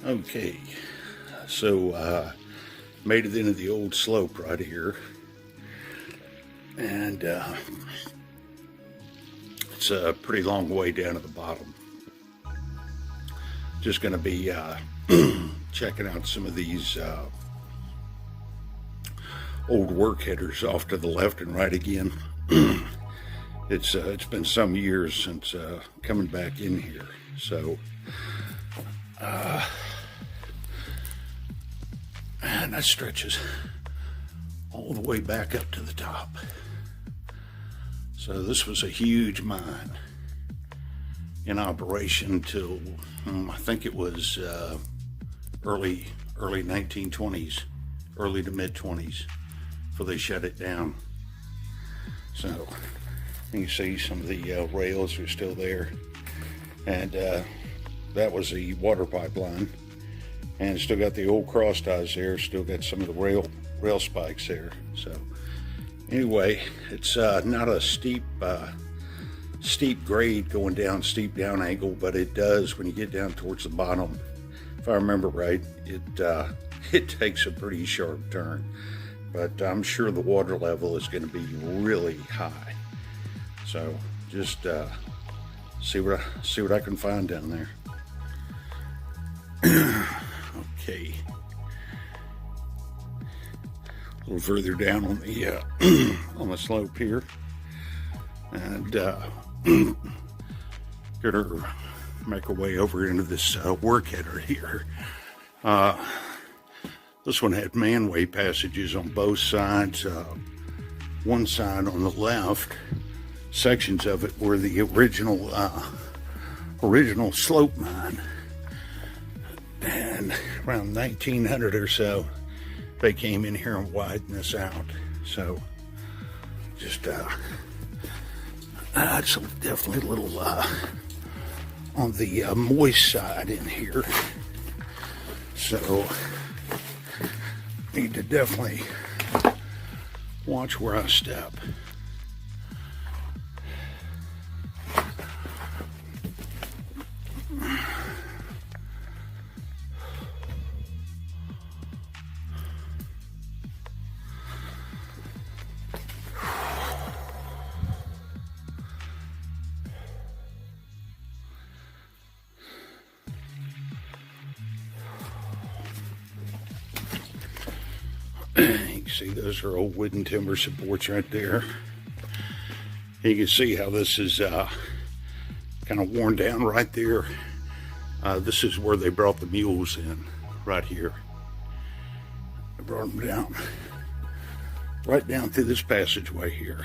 Okay, so made it into the old slope right here, and it's a pretty long way down to the bottom. Just going to be checking out some of these old work headers off to the left and right again. It's been some years since coming back in here, so and that stretches all the way back up to the top. So this was a huge mine in operation till I think it was early 1920s, early to mid 20s, before they shut it down. So you can see some of the rails are still there, and that was the water pipeline, and still got the old cross ties there, still got some of the rail spikes there. So anyway, it's not a steep grade going down, steep down angle, but it does when you get down towards the bottom. If I remember right, it takes a pretty sharp turn, but I'm sure the water level is going to be really high. So just see what I can find down there. Okay, a little further down on the on the slope here, and gonna make our way over into this work header here. This one had manway passages on both sides. One side on the left, sections of it were the original slope mine, and around 1900 or so they came in here and widened this out. So just it's definitely a little on the moist side in here, so need to definitely watch where I step. You can see those are old wooden timber supports right there. You can see how this is kind of worn down right there. This is where they brought the mules in, right here. They brought them down, right down through this passageway here.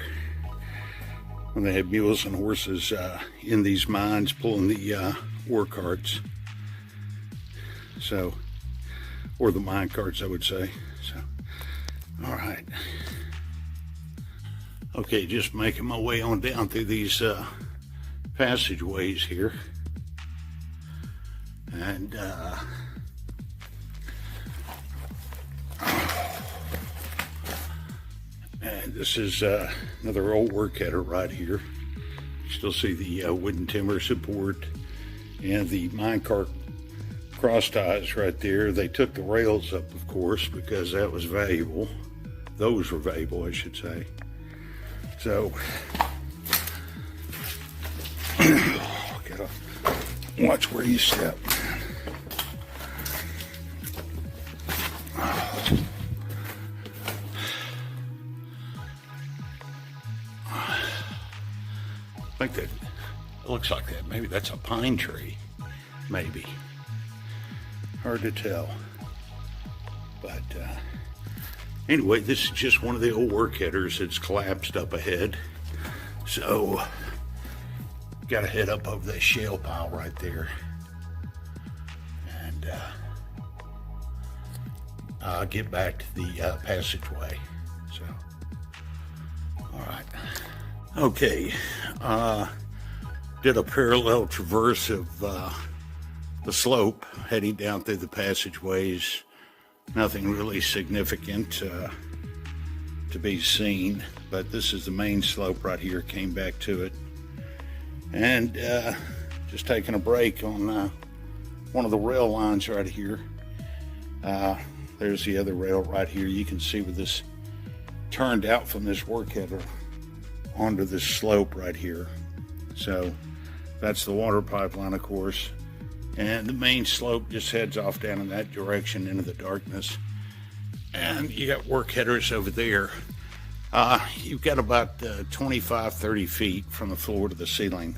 When they had mules and horses in these mines pulling the ore carts. So, or the mine carts, I would say. So, all right. Okay, just making my way on down through these passageways here. And this is another old work header right here. You still see the wooden timber support and the minecart cross ties right there. They took the rails up, of course, because that was valuable. Those were valuable, I should say. So, gotta watch where you step. I think that it looks like that. Maybe that's a pine tree. Maybe. Hard to tell. But anyway, this is just one of the old work headers that's collapsed up ahead. So, gotta head up over that shale pile right there. And I'll get back to the passageway. So, all right. Okay, did a parallel traverse of the slope heading down through the passageways. Nothing really significant to be seen, but this is the main slope right here. Came back to it, and just taking a break on one of the rail lines right here. There's the other rail right here. You can see where this turned out from this work header onto this slope right here. So that's the water pipeline, of course. And the main slope just heads off down in that direction into the darkness. And you got work headers over there. You've got about 25, 30 feet from the floor to the ceiling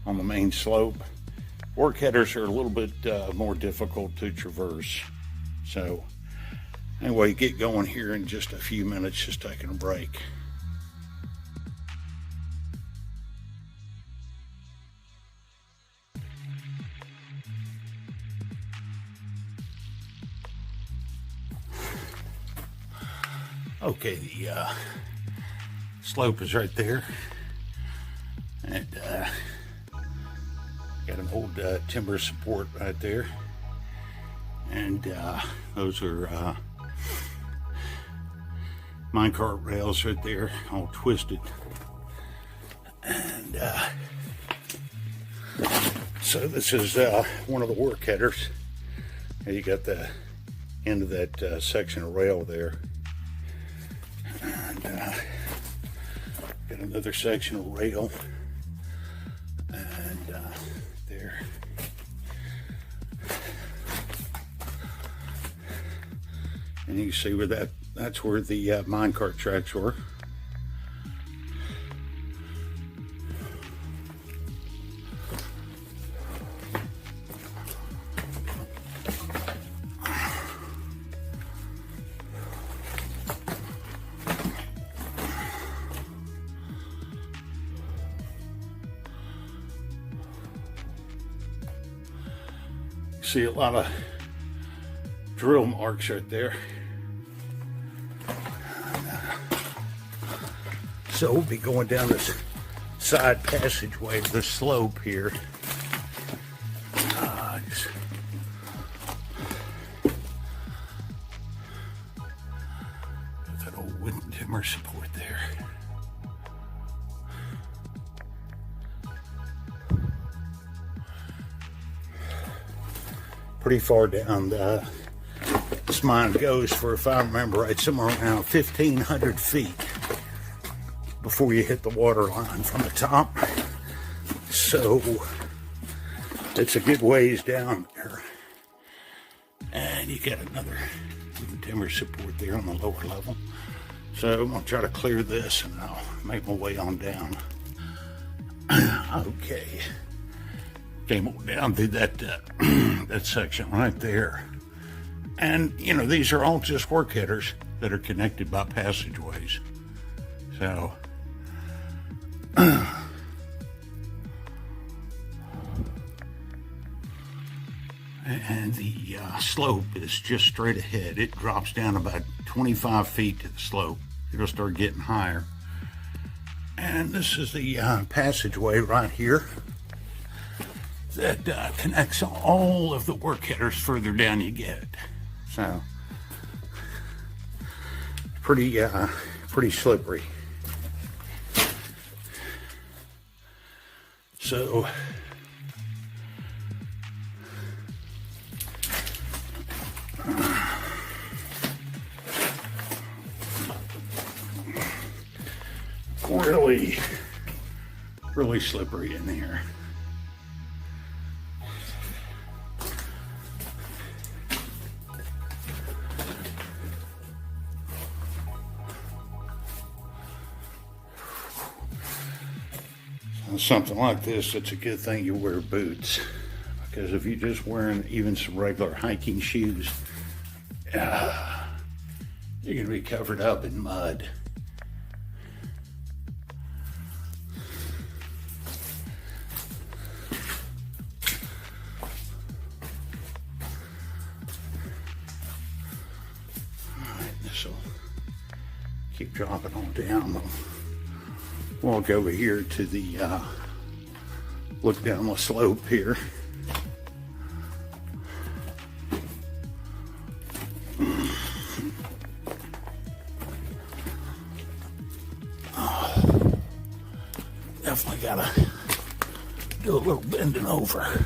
on the main slope. Work headers are a little bit more difficult to traverse. So anyway, get going here in just a few minutes, just taking a break. Okay, the slope is right there, and got an old timber support right there, and those are minecart rails right there, all twisted, and so this is one of the work headers. You got the end of that section of rail there. And got another section of rail, and there. And you can see where that's where the minecart tracks were. See a lot of drill marks right there. So we'll be going down this side passageway to the slope here. Just that old wooden timber support there. Pretty far down this mine goes for, if I remember right, somewhere around 1,500 feet before you hit the water line from the top. So it's a good ways down there. And you got another timber support there on the lower level. So I'm gonna try to clear this and I'll make my way on down. Okay. Came down through that that section right there, and you know, these are all just work headers that are connected by passageways. So and the slope is just straight ahead. It drops down about 25 feet to the slope. It'll start getting higher, and this is the passageway right here that connects all of the work headers further down you get. So pretty slippery. So really slippery in here. Something like this, it's a good thing you wear boots, because if you're just wearing even some regular hiking shoes, you're going to be covered up in mud. Alright, this will keep dropping on down. Walk over here to the look down the slope here. Definitely gotta do a little bending over.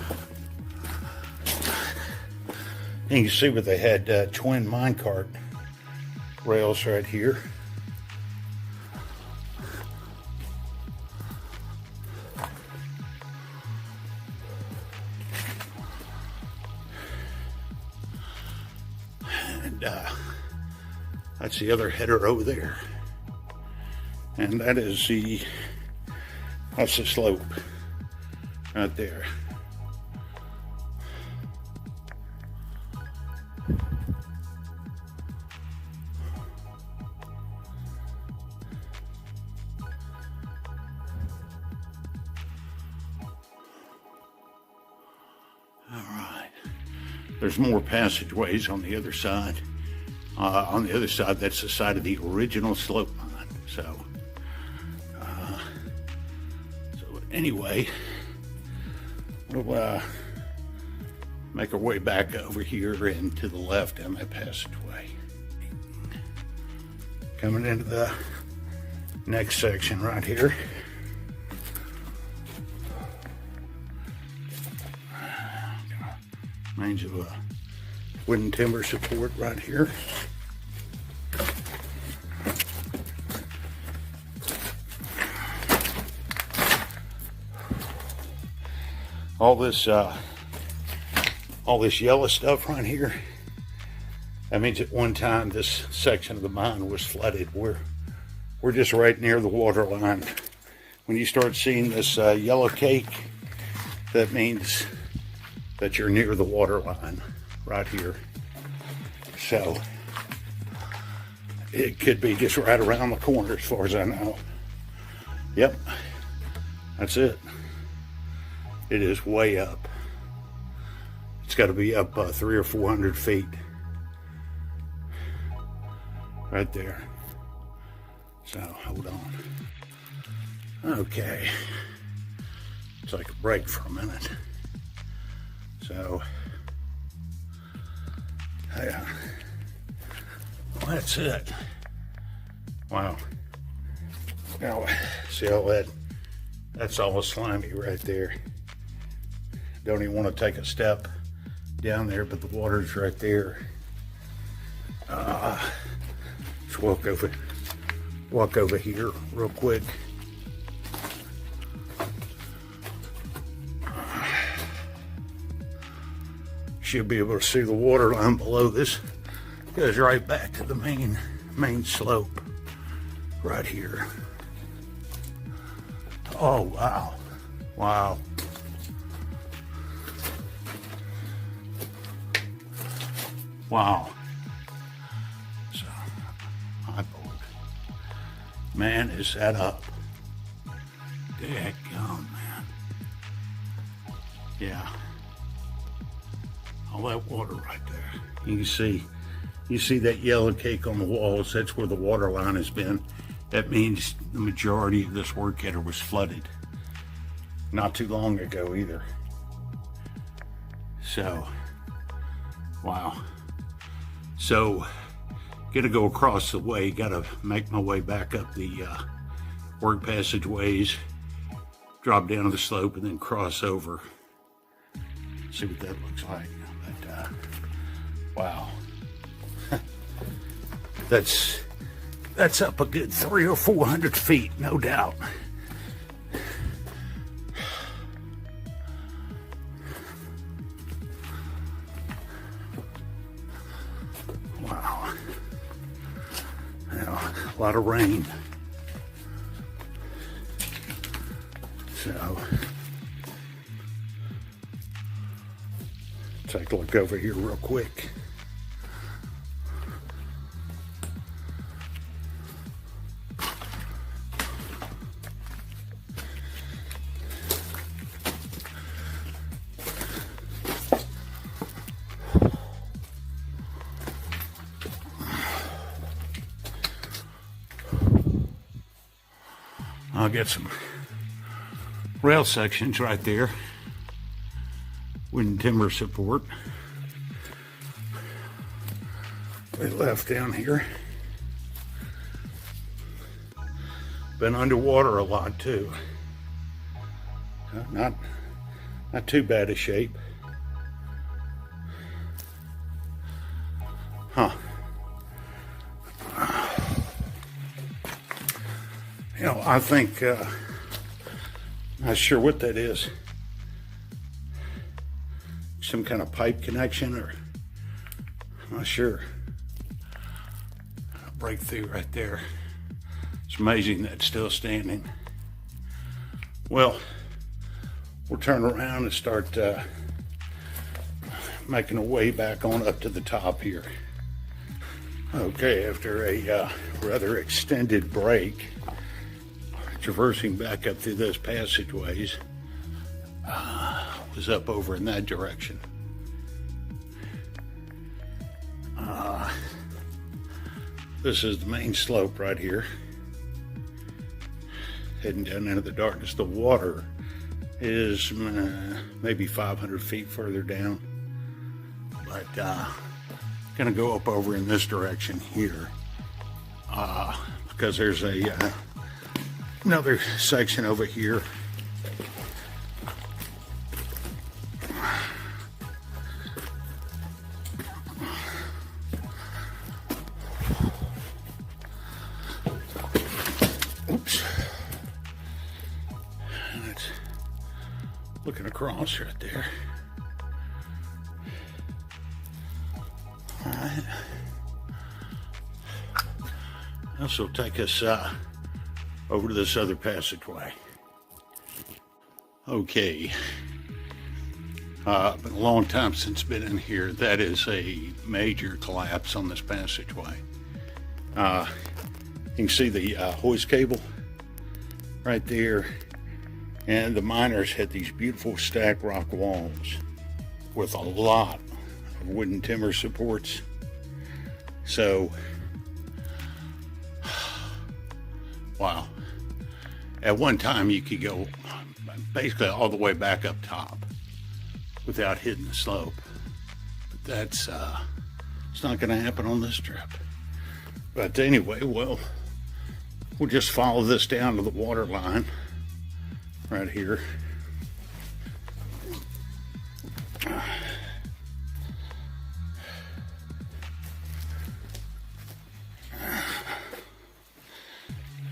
And you can see where they had twin minecart rails right here. And that's the other header over there. And that's the slope right there. All right. There's more passageways on the other side. On the other side, that's the side of the original slope mine. So anyway, we'll make our way back over here and to the left down that passageway. Coming into the next section right here. Remains of a wooden timber support right here. All this yellow stuff right here, that means at one time this section of the mine was flooded. We're just right near the water line. When you start seeing this yellow cake, that means that you're near the water line right here. So it could be just right around the corner as far as I know. Yep, that's it. It is way up. It's got to be up 300 or 400 feet. Right there. So, hold on. Okay. Take a break for a minute. So, yeah. Well, that's it. Wow. Now, see all that's all slimy right there. Don't even want to take a step down there, but the water's right there. Let's walk over here real quick. Should be able to see the water line below this. Goes right back to the main slope right here. Oh, wow. Wow. Wow. So, my board. Man, is that up. Dadgum, man. Yeah. All that water right there. You see that yellow cake on the walls. That's where the water line has been. That means the majority of this work area was flooded. Not too long ago either. So, wow. So, gotta go across the way, gotta make my way back up the work passageways, drop down to the slope, and then cross over. See what that looks like. But, wow. That's up a good 300 or 400 feet, no doubt. Wow. Now, a lot of rain. So, take a look over here real quick. I'll get some rail sections right there. Wooden timber support. We left down here. Been underwater a lot too. Not too bad a shape. Well, I think, not sure what that is. Some kind of pipe connection, or I'm not sure. A breakthrough right there. It's amazing that's still standing. Well, we'll turn around and start making a way back on up to the top here. Okay, after a rather extended break, traversing back up through those passageways, was up over in that direction. This is the main slope right here. Heading down into the darkness. The water is maybe 500 feet further down. But gonna go up over in this direction here. Because there's another section over here. Oops. And it's looking across right there. All right. This will take us over to this other passageway. Okay. Been a long time since been in here. That is a major collapse on this passageway. You can see the hoist cable right there, and the miners had these beautiful stacked rock walls with a lot of wooden timber supports. So, wow. At one time you could go basically all the way back up top without hitting the slope. But that's it's not going to happen on this trip. But anyway, well, we'll just follow this down to the water line right here.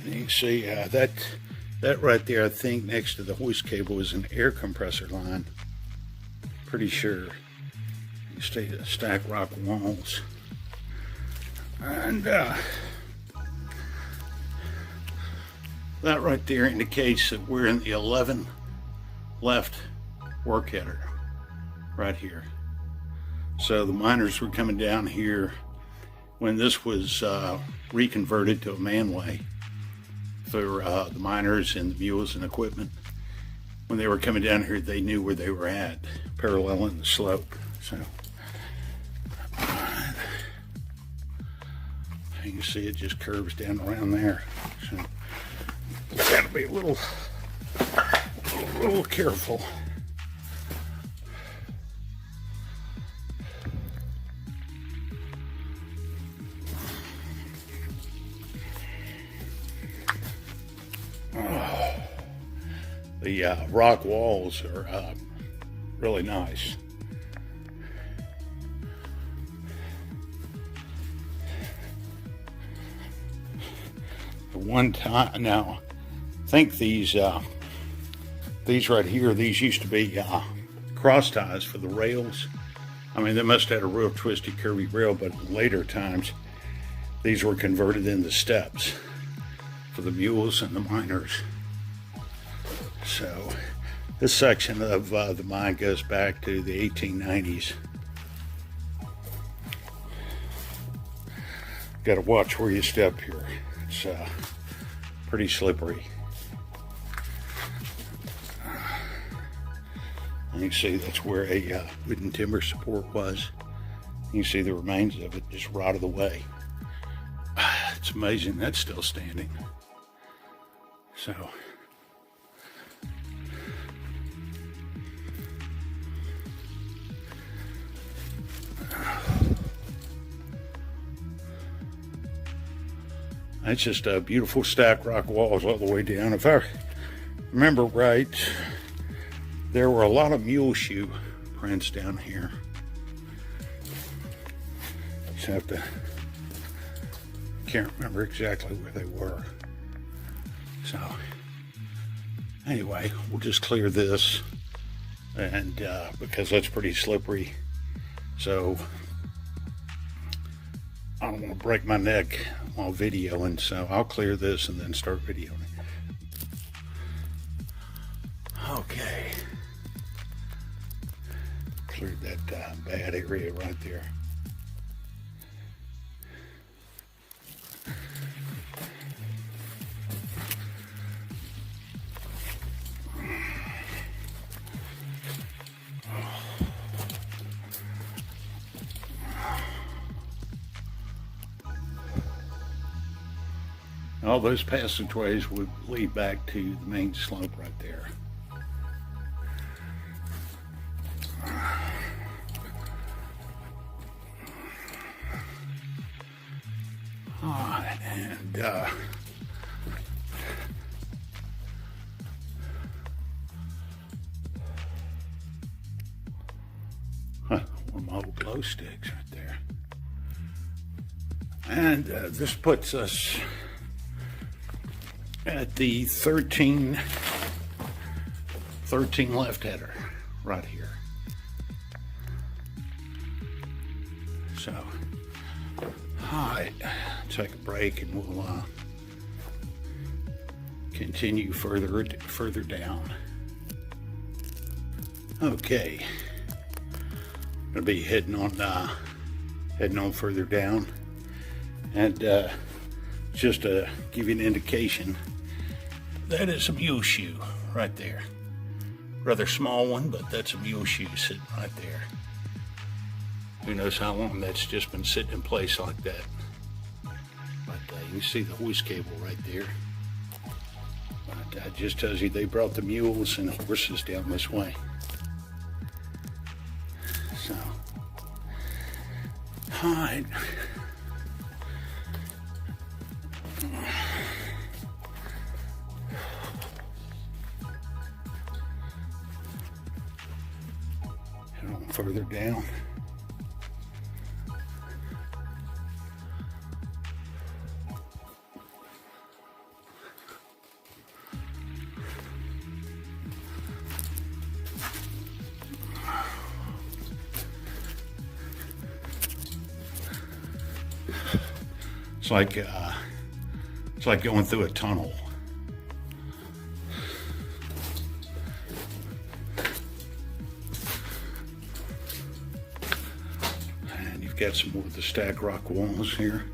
You can see that right there, I think next to the hoist cable is an air compressor line. Pretty sure. You see the stacked rock walls. And that right there indicates that we're in the 11 left work header right here. So the miners were coming down here when this was reconverted to a manway for the miners and the mules and equipment. When they were coming down here, they knew where they were at, paralleling the slope. So you can see it just curves down around there. So you gotta be a little careful. The rock walls are really nice. At one time, now, I think these right here, these used to be cross ties for the rails. I mean, they must have had a real twisty, curvy rail, but in later times, these were converted into steps for the mules and the miners. So this section of the mine goes back to the 1890s. Got to watch where you step here. It's pretty slippery. And you can see that's where a wooden timber support was. You can see the remains of it just rotted away. It's amazing that's still standing. So it's just a beautiful stacked rock walls all the way down. If I remember right, there were a lot of mule shoe prints down here. Just have to, can't remember exactly where they were. So anyway, we'll just clear this, and because that's pretty slippery, so I don't want to break my neck while videoing, so I'll clear this and then start videoing. Okay, cleared that bad area right there. All those passageways would lead back to the main slope right there. And one of my old glow sticks right there. And this puts us at the 13 left header right here. So, all right, take a break and we'll continue further down. Okay, gonna be heading on further down, and just to give you an indication, that is a mule shoe right there. Rather small one, but that's a mule shoe sitting right there. Who knows how long that's just been sitting in place like that. But you see the hoist cable right there. But that just tells you they brought the mules and horses down this way. So, all right. Head on further down. It's like going through a tunnel. And you've got some more of the stacked rock walls here.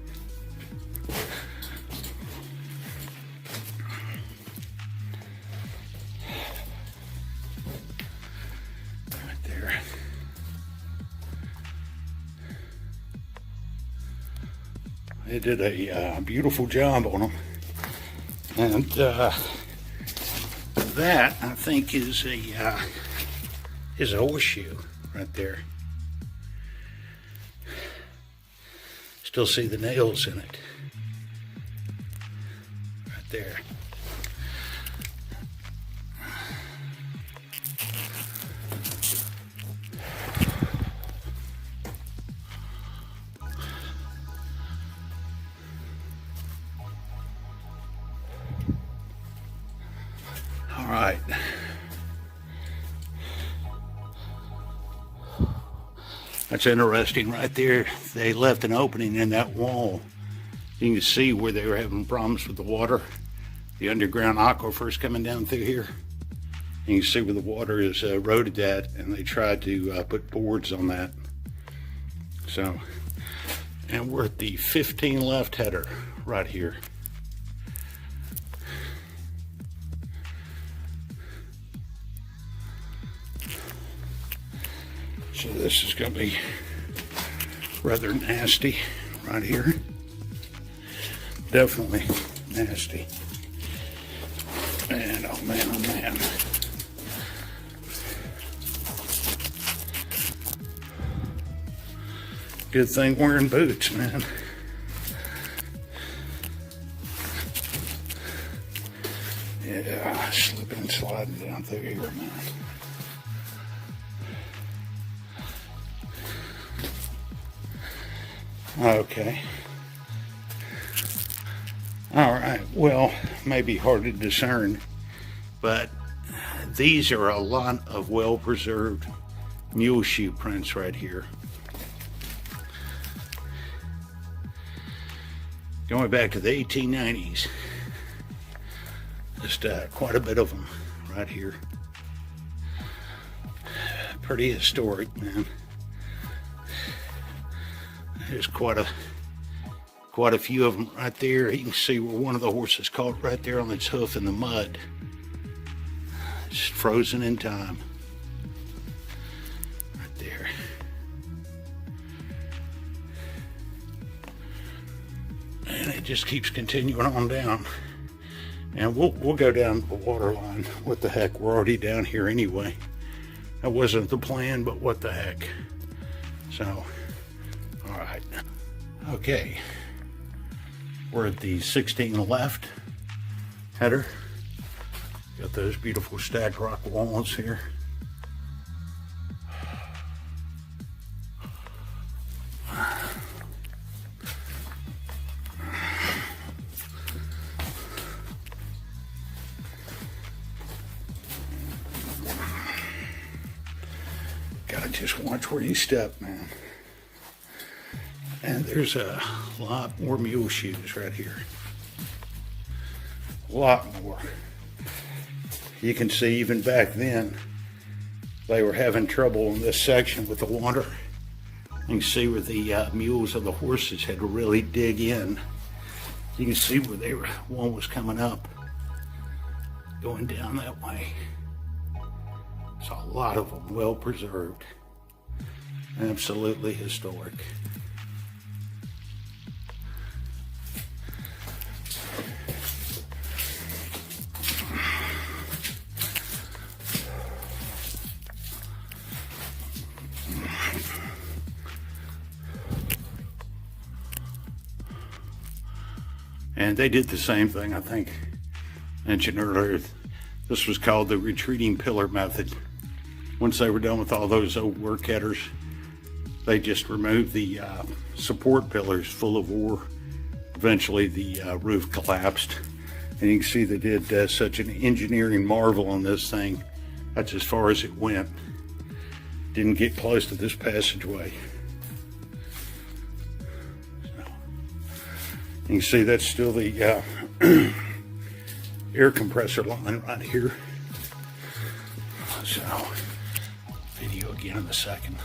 Right there. They did a beautiful job on them, and that I think is a horseshoe right there. Still see the nails in it right there. All right. That's interesting right there. They left an opening in that wall. You can see where they were having problems with the water. The underground aquifers coming down through here. And you can see where the water is eroded at, and they tried to put boards on that. So, and we're at the 15 left header right here. So this is going to be rather nasty right here. Definitely nasty. And oh man, oh man. Good thing wearing boots, man. Yeah, slipping and sliding down through here, man. Okay. All right, well, maybe hard to discern, but these are a lot of well-preserved mule shoe prints right here. Going back to the 1890s. Just quite a bit of them right here. Pretty historic, man. There's quite a few of them right there. You can see where one of the horses caught right there on its hoof in the mud. It's frozen in time. Right there. And it just keeps continuing on down. And we'll go down the water line. What the heck, we're already down here anyway. That wasn't the plan, but what the heck. So, all right. Okay. We're at the 16 left header. Got those beautiful stacked rock walls here. Gotta just watch where you step, man. And there's a lot more mule shoes right here. A lot more. You can see even back then, they were having trouble in this section with the water. You can see where the mules of the horses had to really dig in. You can see where one was coming up, going down that way. So a lot of them well preserved. Absolutely historic. And they did the same thing, I think, mentioned earlier. This was called the retreating pillar method. Once they were done with all those old work headers, they just removed the support pillars full of ore. Eventually the roof collapsed. And you can see they did such an engineering marvel on this thing. That's as far as it went. Didn't get close to this passageway. You can see that's still the air compressor line right here. So, video again in a second.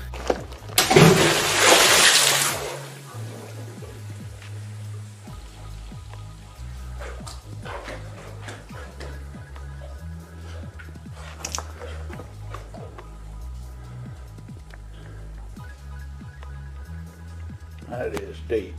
That is deep.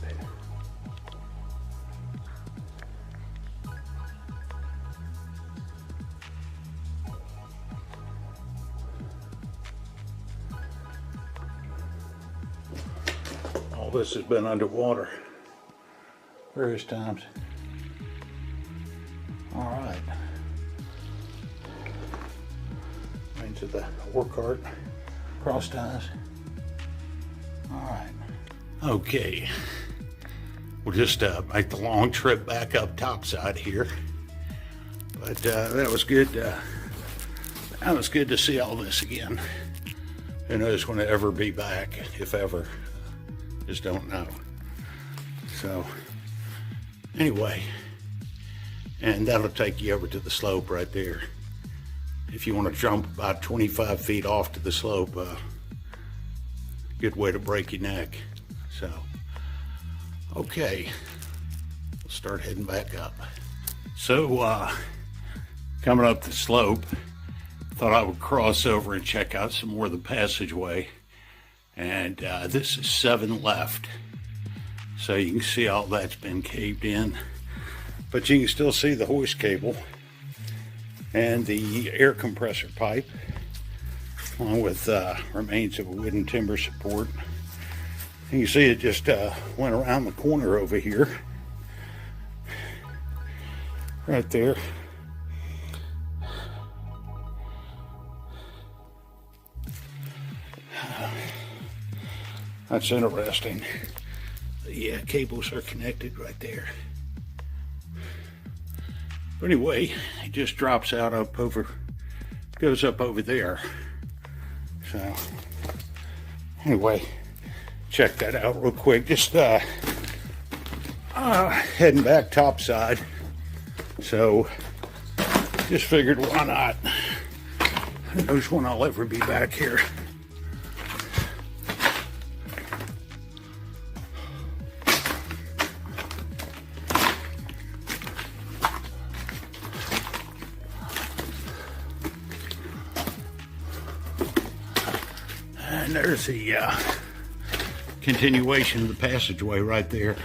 All this has been underwater various times. All right. Into the ore cart, cross ties. All right. Okay. We'll just make the long trip back up topside here. But that was good. That was good to see all this again. Who knows when it'll ever be back, if ever. Just don't know. So, anyway, and that'll take you over to the slope right there. If you want to jump about 25 feet off to the slope, good way to break your neck. So, okay, we'll start heading back up. So, coming up the slope, thought I would cross over and check out some more of the passageway. And this is 7 left. So you can see all that's been caved in. But you can still see the hoist cable and the air compressor pipe, along with remains of a wooden timber support. You can see it just went around the corner over here. Right there. That's interesting. The cables are connected right there. But anyway, it just drops out up over, goes up over there. So anyway, check that out real quick. Just heading back topside. So just figured, why not? Who knows when I'll ever be back here. And there's the continuation of the passageway right there.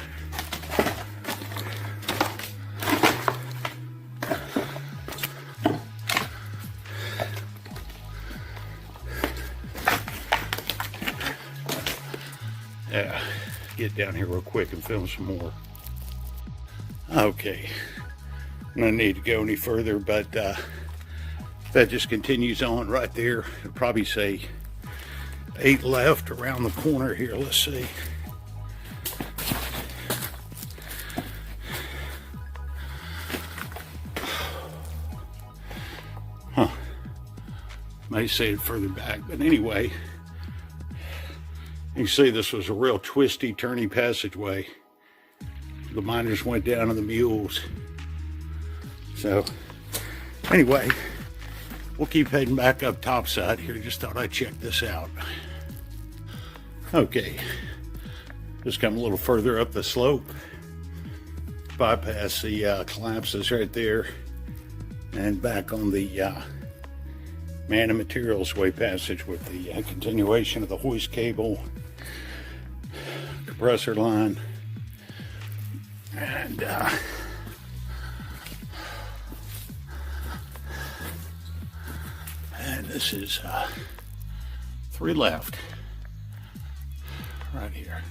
Yeah, get down here real quick and film some more. Okay, no need to go any further, but that just continues on right there. It'll probably say 8 left around the corner here. Let's see. Huh. May say it further back, but anyway, you see this was a real twisty, turny passageway. The miners went down to the mules. So anyway, we'll keep heading back up topside here. Just thought I'd check this out. Okay, just come a little further up the slope, bypass the collapses right there, and back on the man and materials way passage with the continuation of the hoist cable, compressor line, and this is 3 left right here.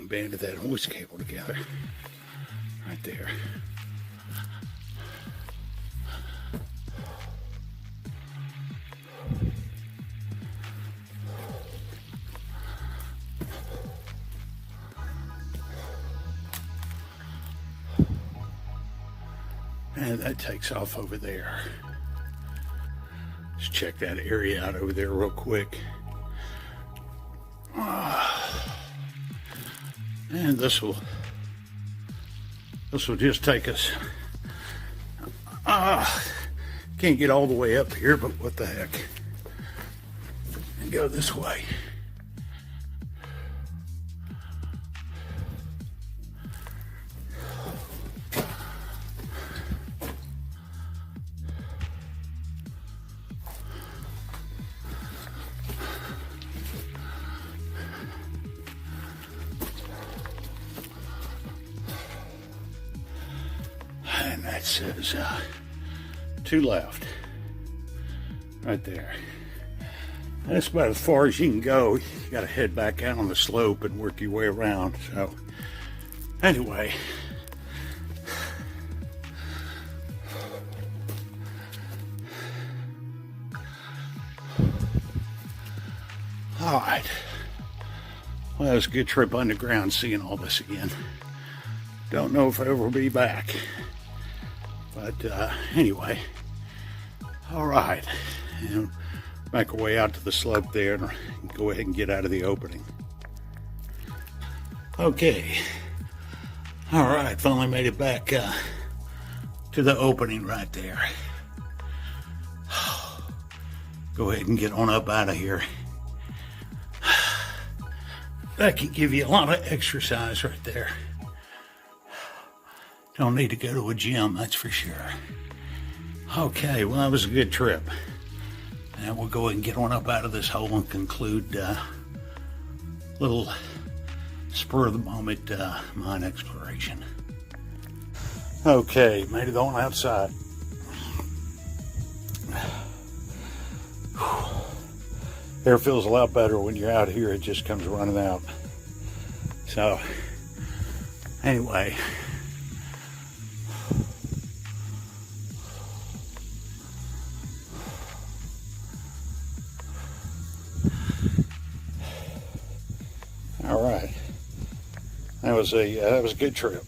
Banded that hoist cable together right there. And that takes off over there. Let's check that area out over there real quick. And this will just take us. Can't get all the way up here, but what the heck? And go this way. And that says 2 left right there. That's about as far as you can go. You got to head back out on the slope and work your way around. So anyway, all right. Well, it was a good trip underground, seeing all this again. Don't know if I'll ever be back. But anyway, all right. And make our way out to the slope there and go ahead and get out of the opening. Okay. All right, finally made it back to the opening right there. Go ahead and get on up out of here. That can give you a lot of exercise right there. Don't need to go to a gym, that's for sure. Okay, well, that was a good trip. And we'll go ahead and get on up out of this hole and conclude little spur of the moment mine exploration. Okay, made it on outside. Air feels a lot better when you're out here. It just comes running out. So, anyway. All right. That was a good trip.